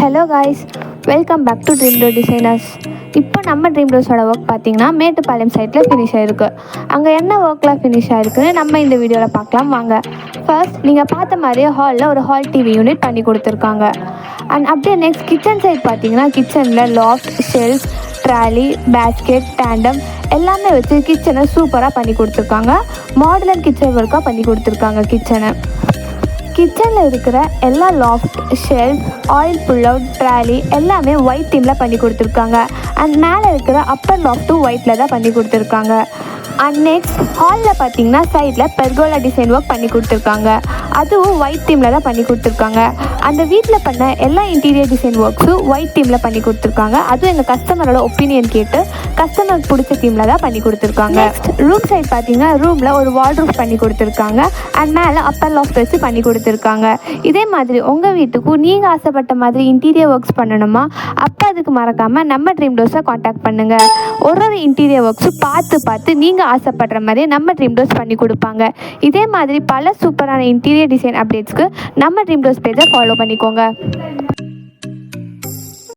Hello guys, welcome back to Dream Door Designers. இப்போ நம்ம dream டோர்ஸோட work பார்த்தீங்கன்னா மேட்டுப்பாளையம் சைட்டில் ஃபினிஷ் ஆகிருக்கு. அங்கே என்ன ஒர்க்கில் ஃபினிஷ் ஆகிருக்குன்னு நம்ம இந்த வீடியோவில் பார்க்கலாம் வாங்க. ஃபர்ஸ்ட் நீங்கள் பார்த்த மாதிரியே ஹாலில் ஒரு ஹால் டிவி யூனிட் பண்ணி கொடுத்துருக்காங்க. அண்ட் அப்படியே நெக்ஸ்ட் கிச்சன் சைட் பார்த்தீங்கன்னா கிச்சனில் loft, shelf, trolley, basket, tandem எல்லாமே வச்சு கிச்சனை சூப்பராக பண்ணி கொடுத்துருக்காங்க. மாடுலர் கிச்சன் ஒர்க்காக பண்ணி கொடுத்துருக்காங்க. கிச்சனில் இருக்கிற எல்லா loft, shelf, oil pull out, trolley எல்லாமே ஒயிட் தீமில் பண்ணி கொடுத்துருக்காங்க. அண்ட் மேலே இருக்கிற அப்பர் லாஃப்ட்டும் ஒயிட்டில் தான் பண்ணி கொடுத்துருக்காங்க. அண்ட் நெக்ஸ்ட் ஹாலில் பார்த்தீங்கன்னா சைடில் பெர்கோலா டிசைன் ஒர்க் பண்ணி கொடுத்துருக்காங்க. அதுவும் ஒயிட் தீமில் தான் பண்ணி கொடுத்துருக்காங்க. அந்த வீட்டில் பண்ண எல்லா இன்டீரியர் டிசைன் ஒர்க்ஸும் ஒயிட் தீமில் பண்ணி கொடுத்துருக்காங்க. அதுவும் எங்கள் கஸ்டமரோட ஒப்பீனியன் கேட்டு கஸ்டமருக்கு பிடிச்ச தீமில் தான் பண்ணி கொடுத்துருக்காங்க. நெக்ஸ்ட் ரூம் சைட் பார்த்தீங்கன்னா ரூமில் ஒரு வார்ட்ரோப் பண்ணி கொடுத்துருக்காங்க. அண்ட் மேலே அப்பர் லாஃப்ட் வச்சு பண்ணி கொடுத்துருக்காங்க. இதே மாதிரி உங்கள் வீட்டுக்கும் நீங்கள் ஆசைப்பட்ட மாதிரி இன்டீரியர் ஒர்க்ஸ் பண்ணணுமா? அப்போ அதுக்கு மறக்காமல் நம்ம ட்ரீம் டோர்ஸை காண்டாக்ட் பண்ணுங்கள். ஒரு இன்டீரியர் ஒர்க்ஸும் பார்த்து நீங்கள் ஆசைப்படுற மாதிரி நம்ம ட்ரீம் டோர்ஸ் பண்ணி கொடுப்பாங்க. இதே மாதிரி பல சூப்பரான இன்டீரியர் டிசைன் அப்டேட்ஸ்க்கு நம்ம ட்ரீம் டோர்ஸ் பேஜை ஃபாலோ பண்ணிக்கோங்க.